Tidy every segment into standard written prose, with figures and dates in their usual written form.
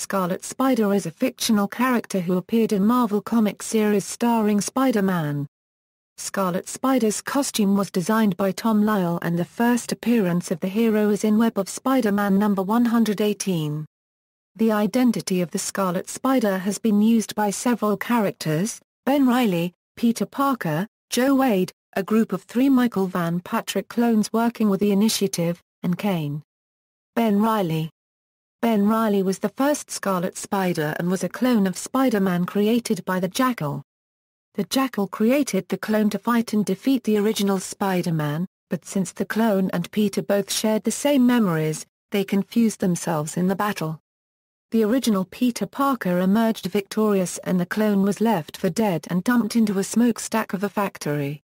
Scarlet Spider is a fictional character who appeared in Marvel comic series starring Spider-Man. Scarlet Spider's costume was designed by Tom Lyle, and the first appearance of the hero is in Web of Spider-Man number 118. The identity of the Scarlet Spider has been used by several characters: Ben Reilly, Peter Parker, Joe Wade, a group of 3 Michael Van Patrick clones working with the Initiative, and Kaine. Ben Reilly. Ben Reilly was the first Scarlet Spider and was a clone of Spider-Man created by the Jackal. The Jackal created the clone to fight and defeat the original Spider-Man, but since the clone and Peter both shared the same memories, they confused themselves in the battle. The original Peter Parker emerged victorious and the clone was left for dead and dumped into a smokestack of a factory.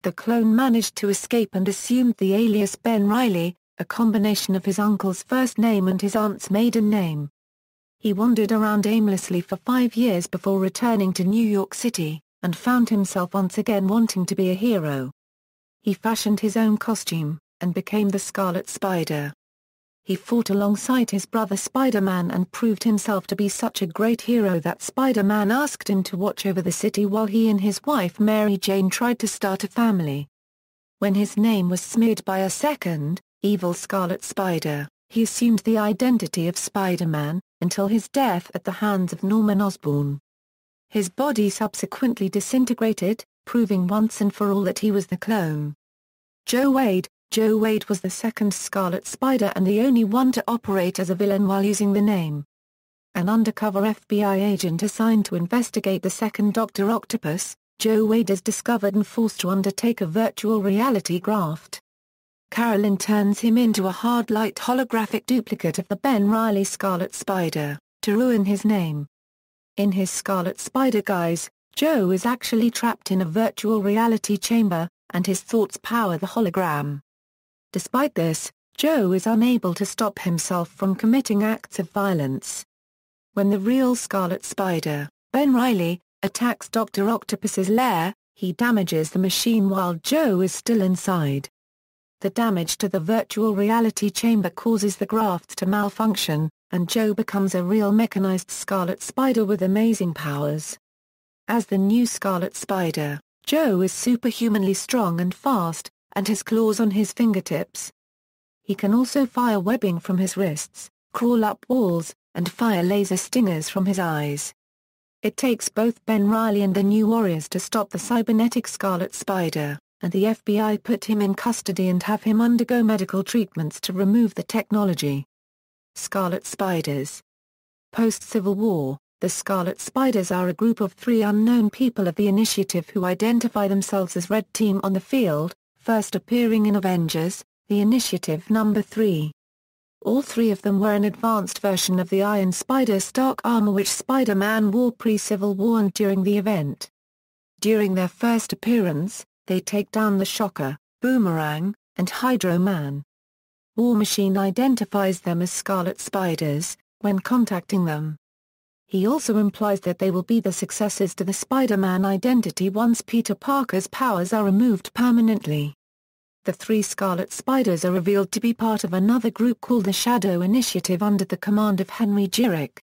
The clone managed to escape and assumed the alias Ben Reilly, a combination of his uncle's first name and his aunt's maiden name. He wandered around aimlessly for 5 years before returning to New York City, and found himself once again wanting to be a hero. He fashioned his own costume, and became the Scarlet Spider. He fought alongside his brother Spider-Man and proved himself to be such a great hero that Spider-Man asked him to watch over the city while he and his wife Mary Jane tried to start a family. When his name was smeared by a second, evil Scarlet Spider, he assumed the identity of Spider-Man, until his death at the hands of Norman Osborn. His body subsequently disintegrated, proving once and for all that he was the clone. Joe Wade. Joe Wade was the second Scarlet Spider and the only one to operate as a villain while using the name. An undercover FBI agent assigned to investigate the second Dr. Octopus, Joe Wade is discovered and forced to undertake a virtual reality graft. Carolyn turns him into a hard-light holographic duplicate of the Ben Reilly Scarlet Spider, to ruin his name. In his Scarlet Spider guise, Joe is actually trapped in a virtual reality chamber, and his thoughts power the hologram. Despite this, Joe is unable to stop himself from committing acts of violence. When the real Scarlet Spider, Ben Reilly, attacks Dr. Octopus's lair, he damages the machine while Joe is still inside. The damage to the virtual reality chamber causes the graft to malfunction, and Joe becomes a real mechanized Scarlet Spider with amazing powers. As the new Scarlet Spider, Joe is superhumanly strong and fast, and has claws on his fingertips. He can also fire webbing from his wrists, crawl up walls, and fire laser stingers from his eyes. It takes both Ben Reilly and the New Warriors to stop the cybernetic Scarlet Spider, and the FBI put him in custody and have him undergo medical treatments to remove the technology. Scarlet Spiders. Post-Civil War, the Scarlet Spiders are a group of 3 unknown people of the Initiative who identify themselves as Red Team on the field, first appearing in Avengers, the Initiative number 3. All 3 of them were an advanced version of the Iron Spider Stark armor which Spider-Man wore pre-Civil War and during the event. During their first appearance, they take down the Shocker, Boomerang, and Hydro Man. War Machine identifies them as Scarlet Spiders, when contacting them. He also implies that they will be the successors to the Spider-Man identity once Peter Parker's powers are removed permanently. The 3 Scarlet Spiders are revealed to be part of another group called the Shadow Initiative under the command of Henry Jurek.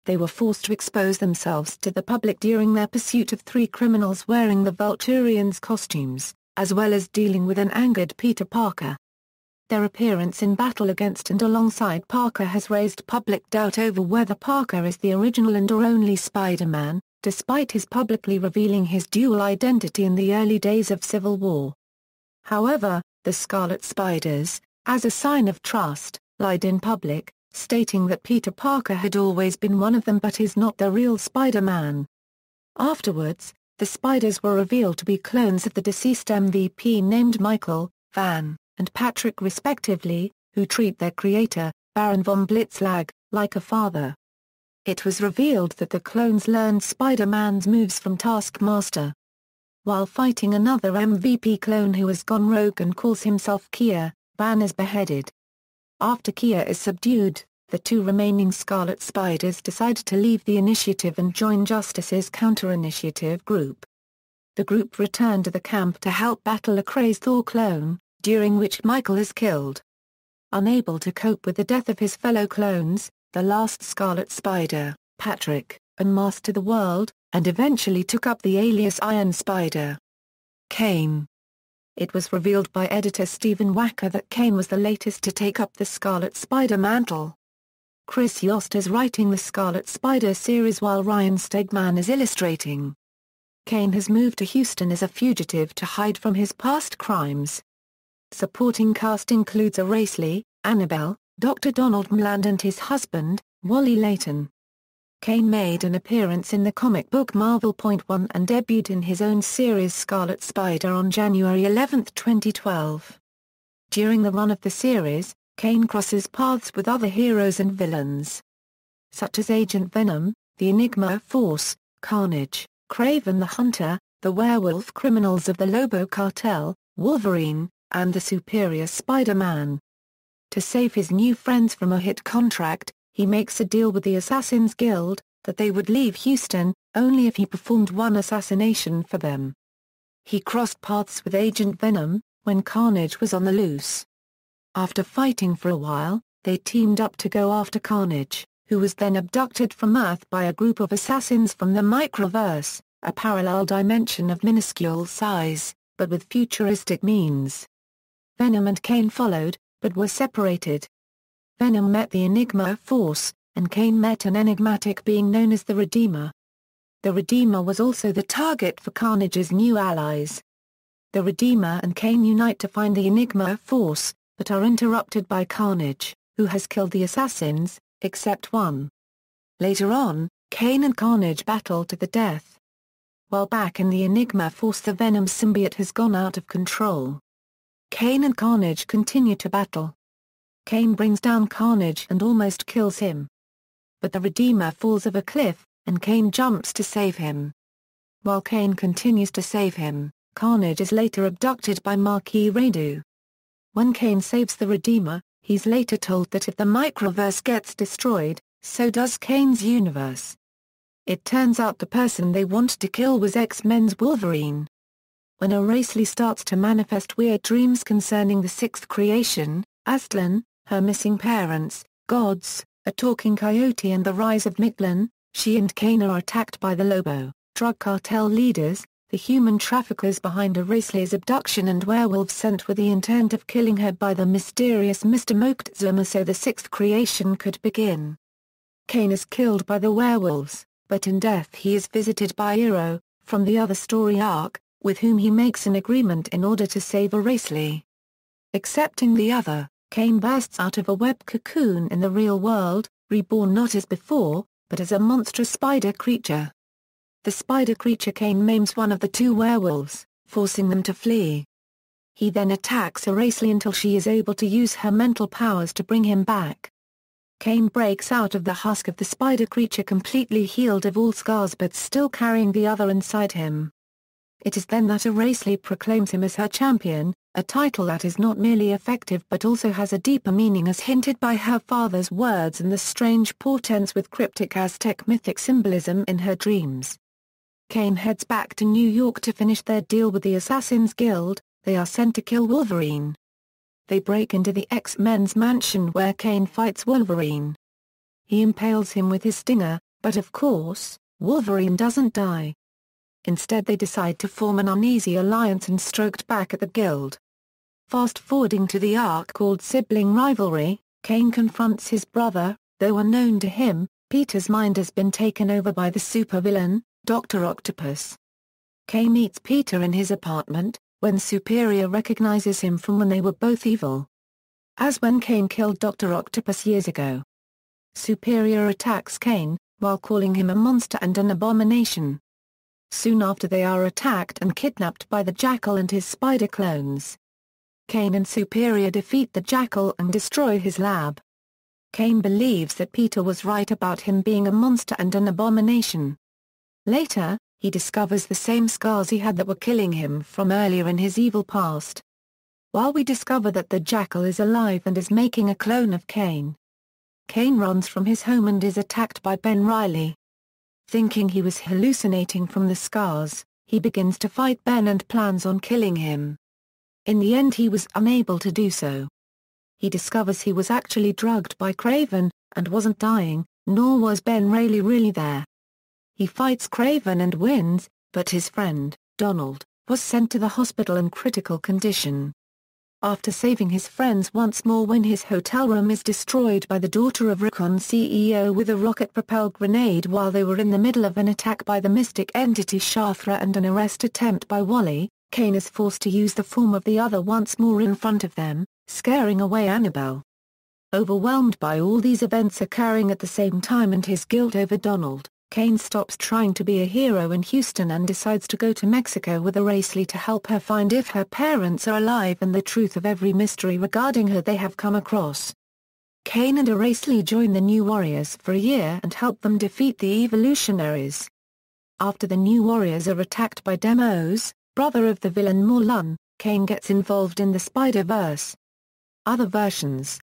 They were forced to expose themselves to the public during their pursuit of 3 criminals wearing the Vulturians' costumes, as well as dealing with an angered Peter Parker. Their appearance in battle against and alongside Parker has raised public doubt over whether Parker is the original and/or only Spider-Man, despite his publicly revealing his dual identity in the early days of Civil War. However, the Scarlet Spiders, as a sign of trust, lied in public, stating that Peter Parker had always been one of them but is not the real Spider-Man. Afterwards, the Spiders were revealed to be clones of the deceased MVP named Michael, Van, and Patrick respectively, who treat their creator, Baron von Blitzlag, like a father. It was revealed that the clones learned Spider-Man's moves from Taskmaster. While fighting another MVP clone who has gone rogue and calls himself Kia, Van is beheaded. After Kia is subdued, the 2 remaining Scarlet Spiders decide to leave the Initiative and join Justice's counter-initiative group. The group return to the camp to help battle a crazed Thor clone, during which Michael is killed. Unable to cope with the death of his fellow clones, the last Scarlet Spider, Patrick, unmasked the world, and eventually took up the alias Iron Spider. Kaine. It was revealed by editor Stephen Wacker that Kaine was the latest to take up the Scarlet Spider mantle. Chris Yost is writing the Scarlet Spider series while Ryan Stegman is illustrating. Kaine has moved to Houston as a fugitive to hide from his past crimes. Supporting cast includes Reilly, Annabelle, Dr. Donald Mland and his husband, Wally Layton. Kaine made an appearance in the comic book Marvel.1 and debuted in his own series Scarlet Spider on January 11, 2012. During the run of the series, Kaine crosses paths with other heroes and villains, such as Agent Venom, the Enigma Force, Carnage, Kraven the Hunter, the werewolf criminals of the Lobo Cartel, Wolverine, and the Superior Spider-Man. To save his new friends from a hit contract, he makes a deal with the Assassin's Guild, that they would leave Houston, only if he performed one assassination for them. He crossed paths with Agent Venom, when Carnage was on the loose. After fighting for a while, they teamed up to go after Carnage, who was then abducted from Earth by a group of assassins from the Microverse, a parallel dimension of minuscule size, but with futuristic means. Venom and Kaine followed, but were separated. Venom met the Enigma Force, and Kaine met an enigmatic being known as the Redeemer. The Redeemer was also the target for Carnage's new allies. The Redeemer and Kaine unite to find the Enigma Force, but are interrupted by Carnage, who has killed the assassins, except one. Later on, Kaine and Carnage battle to the death. While back in the Enigma Force, the Venom symbiote has gone out of control. Kaine and Carnage continue to battle. Kaine brings down Carnage and almost kills him. But the Redeemer falls off a cliff, and Kaine jumps to save him. While Kaine continues to save him, Carnage is later abducted by Marquis Radu. When Kaine saves the Redeemer, he's later told that if the Microverse gets destroyed, so does Kaine's universe. It turns out the person they wanted to kill was X-Men's Wolverine. When Reilly starts to manifest weird dreams concerning the sixth creation, Aztlan, her missing parents, gods, a talking coyote and the rise of Mictlan, she and Kaine are attacked by the Lobo, drug cartel leaders, the human traffickers behind Reilly's abduction and werewolves sent with the intent of killing her by the mysterious Mr. Moctezuma so the sixth creation could begin. Kaine is killed by the werewolves, but in death he is visited by Iro, from the other story arc, with whom he makes an agreement in order to save Reilly. Accepting the other, Kaine bursts out of a web cocoon in the real world, reborn not as before, but as a monstrous spider creature. The spider creature Kaine maims one of the two werewolves, forcing them to flee. He then attacks Reilly until she is able to use her mental powers to bring him back. Kaine breaks out of the husk of the spider creature completely healed of all scars but still carrying the other inside him. It is then that Reilly proclaims him as her champion, a title that is not merely effective but also has a deeper meaning as hinted by her father's words and the strange portents with cryptic Aztec mythic symbolism in her dreams. Kaine heads back to New York to finish their deal with the Assassin's Guild. They are sent to kill Wolverine. They break into the X-Men's mansion where Kaine fights Wolverine. He impales him with his stinger, but of course, Wolverine doesn't die. Instead they decide to form an uneasy alliance and stroked back at the Guild. Fast-forwarding to the arc called Sibling Rivalry, Kaine confronts his brother, though unknown to him, Peter's mind has been taken over by the supervillain, Dr. Octopus. Kaine meets Peter in his apartment, when Superior recognizes him from when they were both evil. As when Kaine killed Dr. Octopus years ago. Superior attacks Kaine, while calling him a monster and an abomination. Soon after they are attacked and kidnapped by the Jackal and his spider clones. Kaine and Superior defeat the Jackal and destroy his lab. Kaine believes that Peter was right about him being a monster and an abomination. Later, he discovers the same scars he had that were killing him from earlier in his evil past. While we discover that the Jackal is alive and is making a clone of Kaine. Kaine runs from his home and is attacked by Ben Reilly. Thinking he was hallucinating from the scars, he begins to fight Ben and plans on killing him. In the end he was unable to do so. He discovers he was actually drugged by Kraven, and wasn't dying, nor was Ben Reilly really there. He fights Kraven and wins, but his friend, Donald, was sent to the hospital in critical condition. After saving his friends once more when his hotel room is destroyed by the daughter of Recon CEO with a rocket-propelled grenade while they were in the middle of an attack by the mystic entity Shathra and an arrest attempt by Wally, Kaine is forced to use the form of the other once more in front of them, scaring away Annabelle. Overwhelmed by all these events occurring at the same time and his guilt over Donald, Kaine stops trying to be a hero in Houston and decides to go to Mexico with Reilly to help her find if her parents are alive and the truth of every mystery regarding her they have come across. Kaine and Reilly join the New Warriors for a year and help them defeat the Evolutionaries. After the New Warriors are attacked by Demos, brother of the villain Morlun, Kaine gets involved in the Spider-Verse. Other versions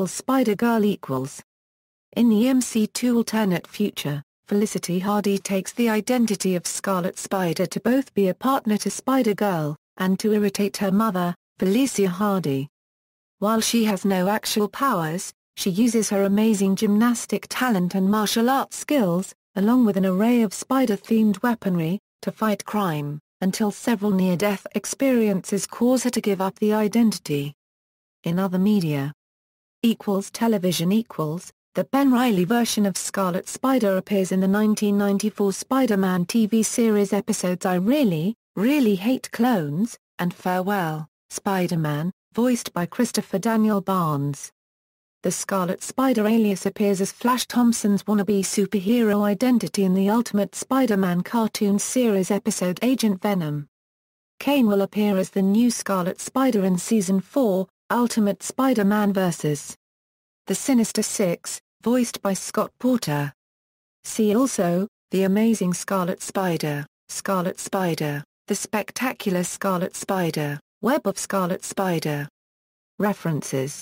Spider-Girl In the MC2 alternate future, Felicity Hardy takes the identity of Scarlet Spider to both be a partner to Spider-Girl, and to irritate her mother, Felicia Hardy. While she has no actual powers, she uses her amazing gymnastic talent and martial arts skills, along with an array of spider-themed weaponry, to fight crime, until several near-death experiences cause her to give up the identity. In other media, television the Ben Reilly version of Scarlet Spider appears in the 1994 Spider-Man TV series episodes I Really, Really Hate Clones, and Farewell, Spider-Man, voiced by Christopher Daniel Barnes. The Scarlet Spider alias appears as Flash Thompson's wannabe superhero identity in the Ultimate Spider-Man cartoon series episode Agent Venom. Kaine will appear as the new Scarlet Spider in Season 4, Ultimate Spider-Man vs. The Sinister Six, voiced by Scott Porter. See also, The Amazing Scarlet Spider, The Spectacular Scarlet Spider, Web of Scarlet Spider. References